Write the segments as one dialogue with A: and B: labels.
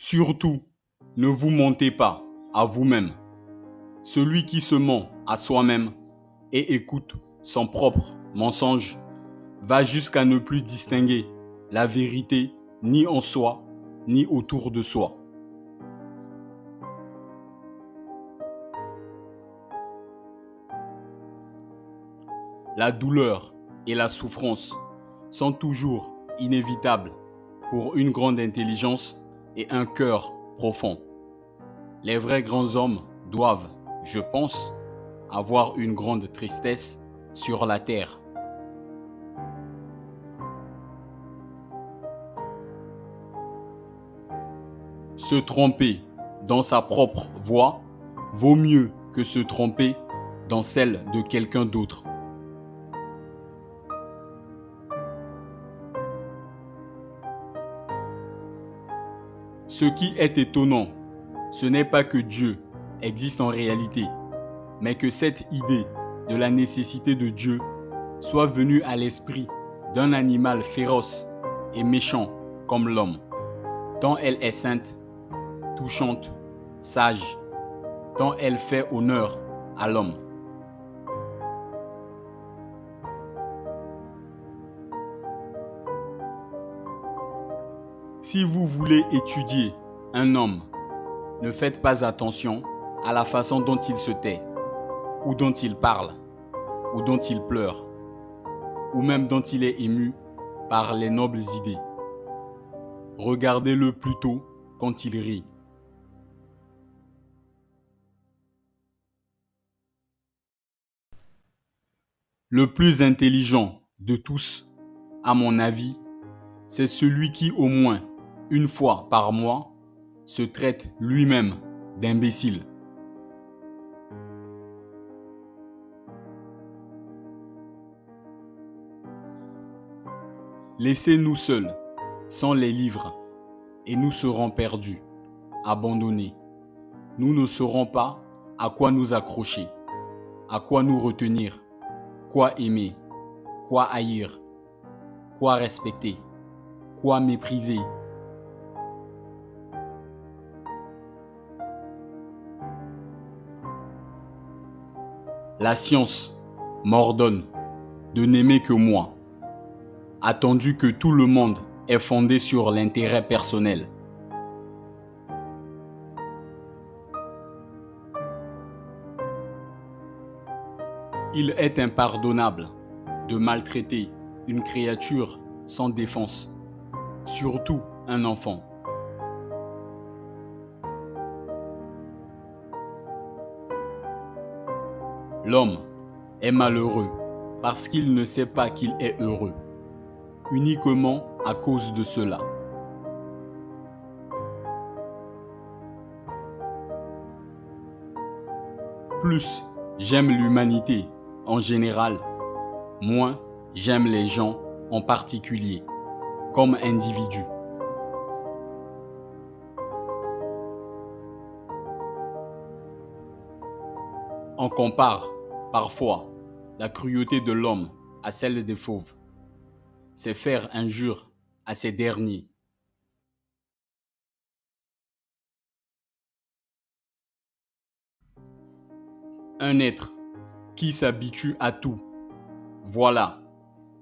A: Surtout, ne vous mentez pas à vous-même. Celui qui se ment à soi-même et écoute son propre mensonge va jusqu'à ne plus distinguer la vérité ni en soi, ni autour de soi. La douleur et la souffrance sont toujours inévitables pour une grande intelligence et un cœur profond. Les vrais grands hommes doivent, je pense, avoir une grande tristesse sur la terre. Se tromper dans sa propre voie vaut mieux que se tromper dans celle de quelqu'un d'autre. Ce qui est étonnant, ce n'est pas que Dieu existe en réalité, mais que cette idée de la nécessité de Dieu soit venue à l'esprit d'un animal féroce et méchant comme l'homme, tant elle est sainte, touchante, sage, tant elle fait honneur à l'homme. Si vous voulez étudier un homme, ne faites pas attention à la façon dont il se tait, ou dont il parle, ou dont il pleure, ou même dont il est ému par les nobles idées. Regardez-le plutôt quand il rit. Le plus intelligent de tous, à mon avis, c'est celui qui, au moins une fois par mois, se traite lui-même d'imbécile. Laissez-nous seuls, sans les livres, et nous serons perdus, abandonnés. Nous ne saurons pas à quoi nous accrocher, à quoi nous retenir, quoi aimer, quoi haïr, quoi respecter, quoi mépriser. La science m'ordonne de n'aimer que moi, attendu que tout le monde est fondé sur l'intérêt personnel. Il est impardonnable de maltraiter une créature sans défense, surtout un enfant. L'homme est malheureux parce qu'il ne sait pas qu'il est heureux, uniquement à cause de cela. Plus j'aime l'humanité en général, moins j'aime les gens en particulier, comme individus. On compare, parfois, la cruauté de l'homme à celle des fauves. C'est faire injure à ces derniers. Un être qui s'habitue à tout. Voilà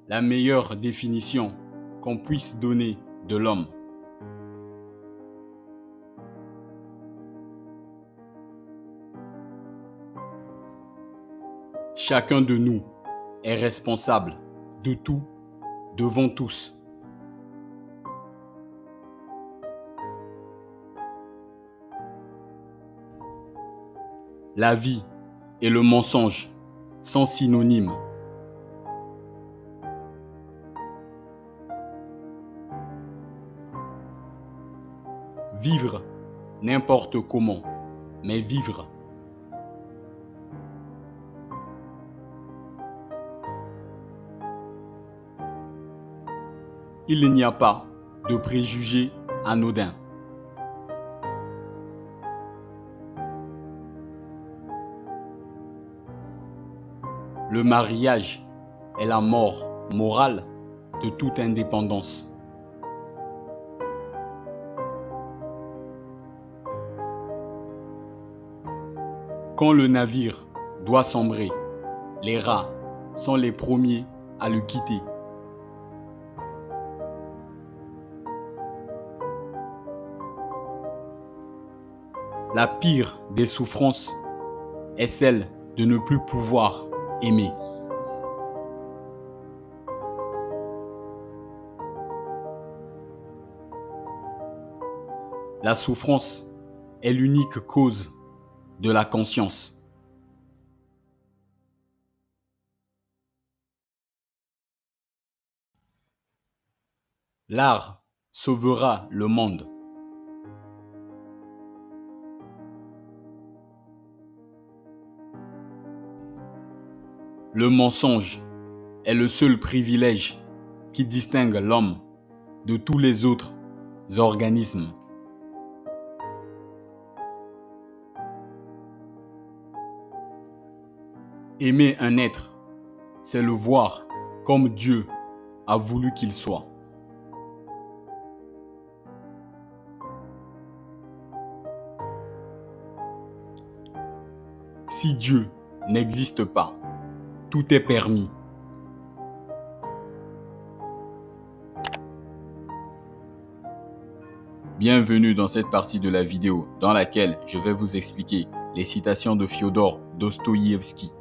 A: la meilleure définition qu'on puisse donner de l'homme. Chacun de nous est responsable de tout devant tous. La vie et le mensonge sont synonymes. Vivre n'importe comment, mais vivre. Il n'y a pas de préjugés anodins. Le mariage est la mort morale de toute indépendance. Quand le navire doit sombrer, les rats sont les premiers à le quitter. La pire des souffrances est celle de ne plus pouvoir aimer. La souffrance est l'unique cause de la conscience. L'art sauvera le monde. Le mensonge est le seul privilège qui distingue l'homme de tous les autres organismes. Aimer un être, c'est le voir comme Dieu a voulu qu'il soit. Si Dieu n'existe pas, tout est permis. Bienvenue dans cette partie de la vidéo dans laquelle je vais vous expliquer les citations de Fyodor Dostoïevski.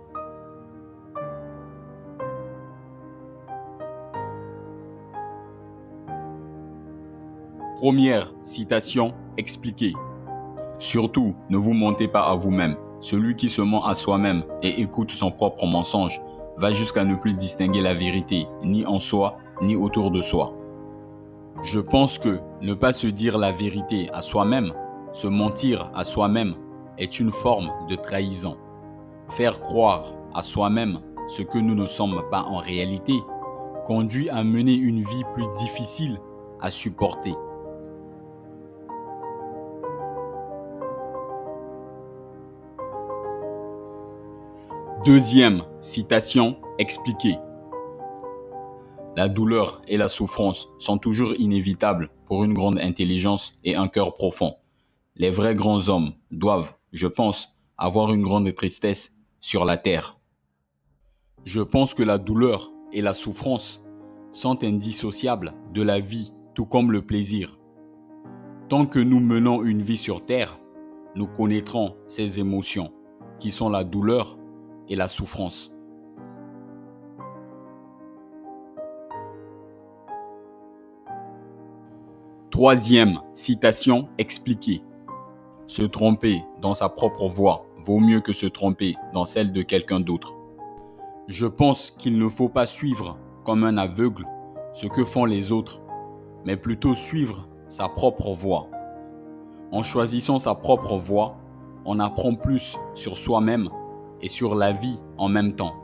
A: Première citation expliquée. Surtout, ne vous mentez pas à vous-même. Celui qui se ment à soi-même et écoute son propre mensonge va jusqu'à ne plus distinguer la vérité, ni en soi, ni autour de soi. Je pense que ne pas se dire la vérité à soi-même, se mentir à soi-même, est une forme de trahison. Faire croire à soi-même ce que nous ne sommes pas en réalité conduit à mener une vie plus difficile à supporter. Deuxième citation expliquée. La douleur et la souffrance sont toujours inévitables pour une grande intelligence et un cœur profond. Les vrais grands hommes doivent, je pense, avoir une grande tristesse sur la terre. Je pense que la douleur et la souffrance sont indissociables de la vie, tout comme le plaisir. Tant que nous menons une vie sur terre, nous connaîtrons ces émotions, qui sont la douleur et la souffrance. Troisième citation expliquée. Se tromper dans sa propre voie vaut mieux que se tromper dans celle de quelqu'un d'autre. Je pense qu'il ne faut pas suivre comme un aveugle ce que font les autres, mais plutôt suivre sa propre voie. En choisissant sa propre voie, on apprend plus sur soi-même et sur la vie en même temps.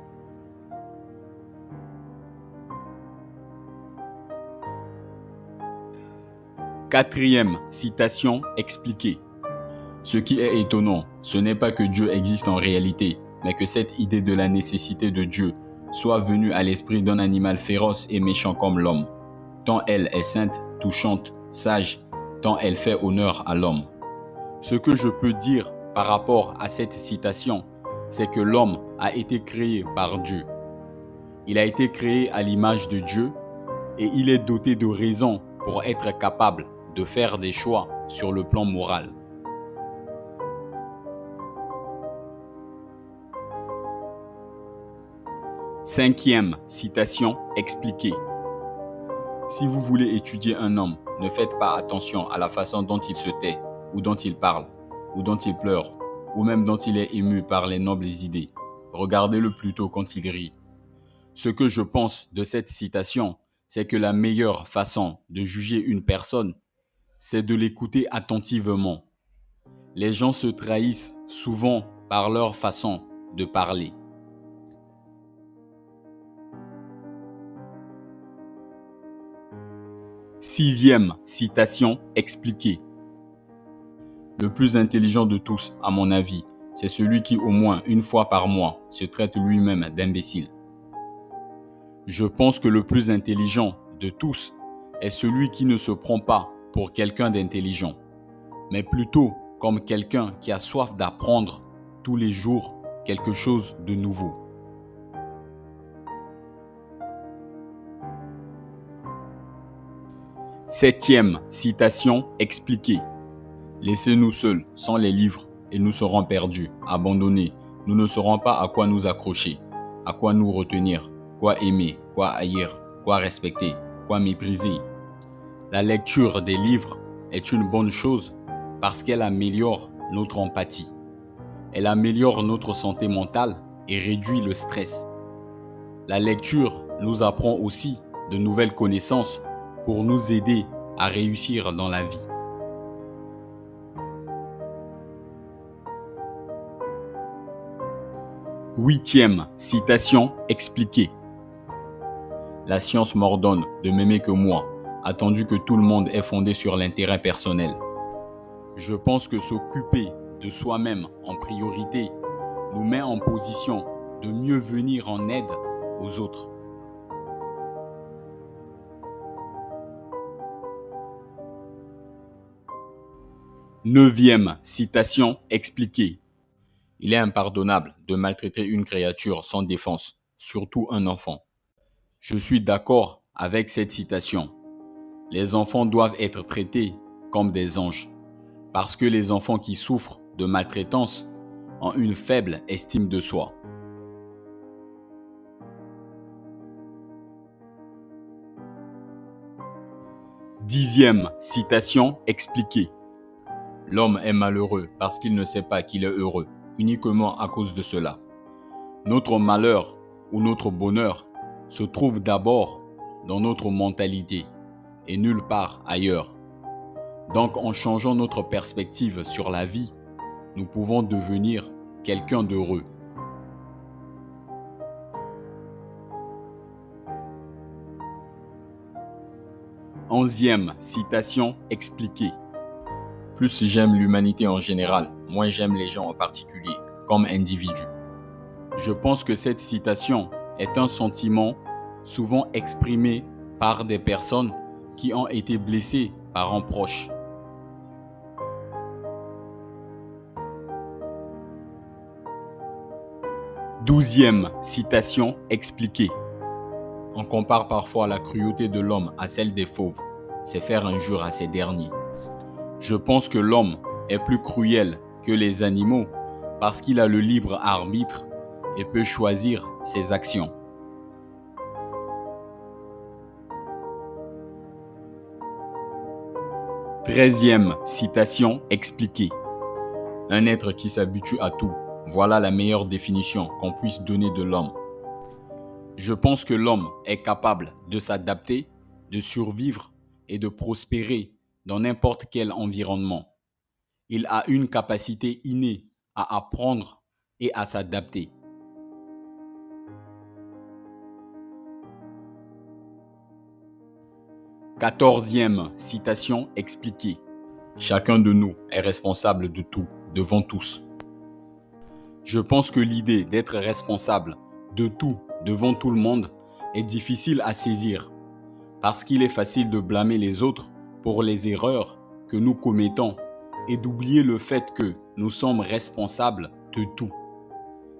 A: Quatrième citation expliquée. Ce qui est étonnant, ce n'est pas que Dieu existe en réalité, mais que cette idée de la nécessité de Dieu soit venue à l'esprit d'un animal féroce et méchant comme l'homme. Tant elle est sainte, touchante, sage, tant elle fait honneur à l'homme. Ce que je peux dire par rapport à cette citation, c'est que l'homme a été créé par Dieu. Il a été créé à l'image de Dieu et il est doté de raison pour être capable de faire des choix sur le plan moral. Cinquième citation expliquée. Si vous voulez étudier un homme, ne faites pas attention à la façon dont il se tait, ou dont il parle, ou dont il pleure, ou même dont il est ému par les nobles idées. Regardez-le plutôt quand il rit. Ce que je pense de cette citation, c'est que la meilleure façon de juger une personne, c'est de l'écouter attentivement. Les gens se trahissent souvent par leur façon de parler. Sixième citation expliquée. Le plus intelligent de tous, à mon avis, c'est celui qui, au moins une fois par mois, se traite lui-même d'imbécile. Je pense que le plus intelligent de tous est celui qui ne se prend pas pour quelqu'un d'intelligent, mais plutôt comme quelqu'un qui a soif d'apprendre tous les jours quelque chose de nouveau. Septième citation expliquée. Laissez-nous seuls sans les livres et nous serons perdus, abandonnés. Nous ne saurons pas à quoi nous accrocher, à quoi nous retenir, quoi aimer, quoi haïr, quoi respecter, quoi mépriser. La lecture des livres est une bonne chose parce qu'elle améliore notre empathie. Elle améliore notre santé mentale et réduit le stress. La lecture nous apprend aussi de nouvelles connaissances pour nous aider à réussir dans la vie. Huitième citation expliquée. La science m'ordonne de m'aimer que moi, attendu que tout le monde est fondé sur l'intérêt personnel. Je pense que s'occuper de soi-même en priorité nous met en position de mieux venir en aide aux autres. Neuvième citation expliquée. Il est impardonnable de maltraiter une créature sans défense, surtout un enfant. Je suis d'accord avec cette citation. Les enfants doivent être traités comme des anges, parce que les enfants qui souffrent de maltraitance ont une faible estime de soi. Dixième citation expliquée. L'homme est malheureux parce qu'il ne sait pas qu'il est heureux, uniquement à cause de cela. Notre malheur ou notre bonheur se trouve d'abord dans notre mentalité et nulle part ailleurs. Donc en changeant notre perspective sur la vie, nous pouvons devenir quelqu'un d'heureux. Onzième citation expliquée. Plus j'aime l'humanité en général, moins j'aime les gens en particulier, comme individus. Je pense que cette citation est un sentiment souvent exprimé par des personnes qui ont été blessées par un proche. Douzième citation expliquée. On compare parfois la cruauté de l'homme à celle des fauves. C'est faire injure à ces derniers. Je pense que l'homme est plus cruel que les animaux parce qu'il a le libre arbitre et peut choisir ses actions. Treizième citation expliquée. Un être qui s'habitue à tout. Voilà la meilleure définition qu'on puisse donner de l'homme. Je pense que l'homme est capable de s'adapter, de survivre et de prospérer dans n'importe quel environnement. Il a une capacité innée à apprendre et à s'adapter. Quatorzième citation expliquée. Chacun de nous est responsable de tout, devant tous. Je pense que l'idée d'être responsable de tout, devant tout le monde, est difficile à saisir, parce qu'il est facile de blâmer les autres pour les erreurs que nous commettons et d'oublier le fait que nous sommes responsables de tout.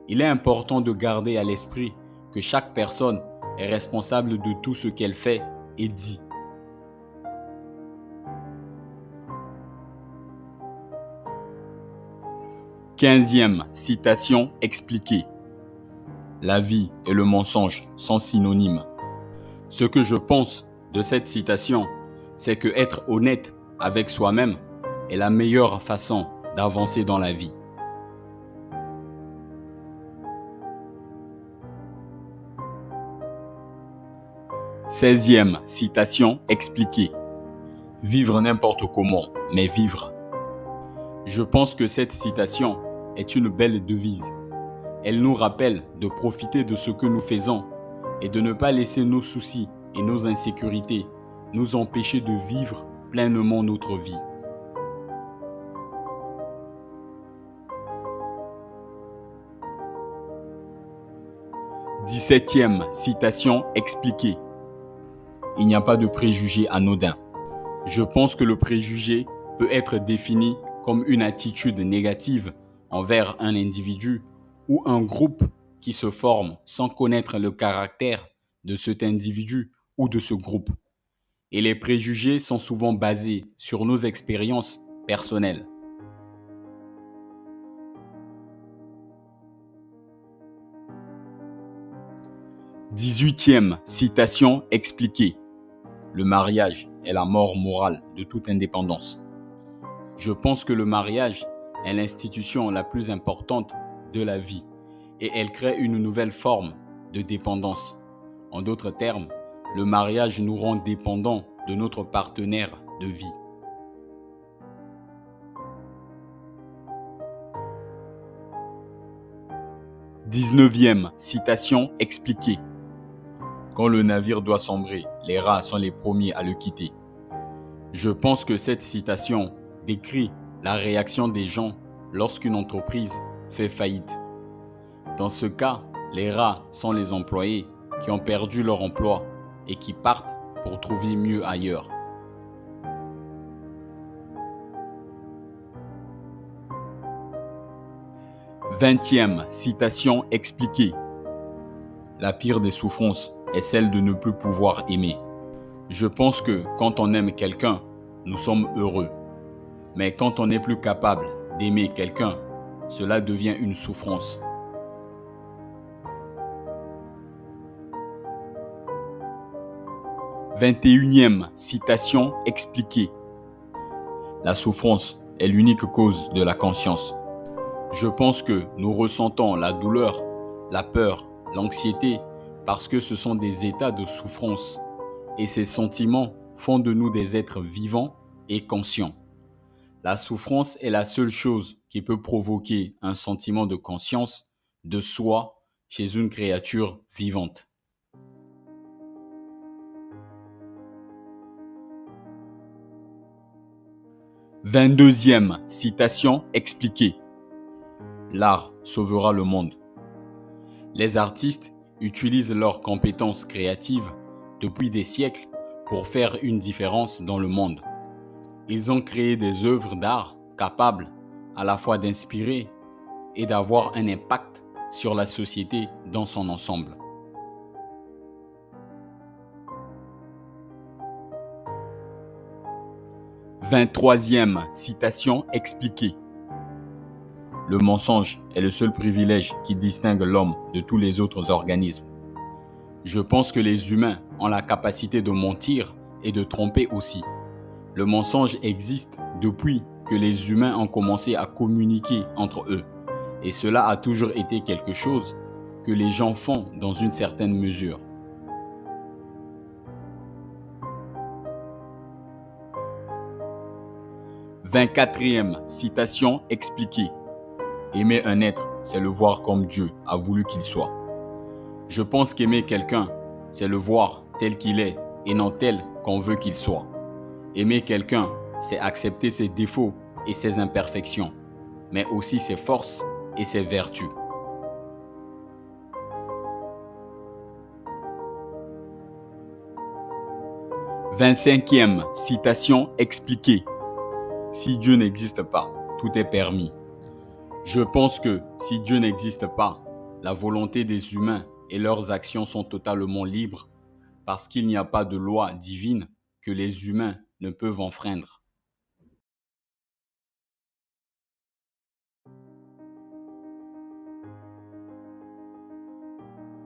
A: Il est important de garder à l'esprit que chaque personne est responsable de tout ce qu'elle fait et dit. Quinzième citation expliquée. La vie et le mensonge sont synonymes. Ce que je pense de cette citation, c'est que être honnête avec soi-même est la meilleure façon d'avancer dans la vie. Seizième citation expliquée. Vivre n'importe comment, mais vivre. Je pense que cette citation est une belle devise. Elle nous rappelle de profiter de ce que nous faisons et de ne pas laisser nos soucis et nos insécurités nous empêcher de vivre pleinement notre vie. Dix-septième citation expliquée. Il n'y a pas de préjugé anodin. Je pense que le préjugé peut être défini comme une attitude négative envers un individu ou un groupe qui se forme sans connaître le caractère de cet individu ou de ce groupe. Et les préjugés sont souvent basés sur nos expériences personnelles. 18e citation expliquée. Le mariage est la mort morale de toute indépendance. Je pense que le mariage est l'institution la plus importante de la vie et elle crée une nouvelle forme de dépendance. En d'autres termes, le mariage nous rend dépendants de notre partenaire de vie. 19e citation expliquée. Quand le navire doit sombrer, les rats sont les premiers à le quitter. Je pense que cette citation décrit la réaction des gens lorsqu'une entreprise fait faillite. Dans ce cas, les rats sont les employés qui ont perdu leur emploi et qui partent pour trouver mieux ailleurs. 20e citation expliquée. La pire des souffrances est celle de ne plus pouvoir aimer. Je pense que quand on aime quelqu'un, nous sommes heureux. Mais quand on n'est plus capable d'aimer quelqu'un, cela devient une souffrance. 21e citation expliquée. La souffrance est l'unique cause de la conscience. Je pense que nous ressentons la douleur, la peur, l'anxiété parce que ce sont des états de souffrance et ces sentiments font de nous des êtres vivants et conscients. La souffrance est la seule chose qui peut provoquer un sentiment de conscience de soi chez une créature vivante. 22e citation expliquée. L'art sauvera le monde. Les artistes utilisent leurs compétences créatives depuis des siècles pour faire une différence dans le monde. Ils ont créé des œuvres d'art capables à la fois d'inspirer et d'avoir un impact sur la société dans son ensemble. 23e citation expliquée. Le mensonge est le seul privilège qui distingue l'homme de tous les autres organismes. Je pense que les humains ont la capacité de mentir et de tromper aussi. Le mensonge existe depuis que les humains ont commencé à communiquer entre eux. Et cela a toujours été quelque chose que les gens font dans une certaine mesure. 24e citation expliquée. Aimer un être, c'est le voir comme Dieu a voulu qu'il soit. Je pense qu'aimer quelqu'un, c'est le voir tel qu'il est et non tel qu'on veut qu'il soit. Aimer quelqu'un, c'est accepter ses défauts et ses imperfections, mais aussi ses forces et ses vertus. 25e citation expliquée. Si Dieu n'existe pas, tout est permis. Je pense que si Dieu n'existe pas, la volonté des humains et leurs actions sont totalement libres parce qu'il n'y a pas de loi divine que les humains ne peuvent enfreindre.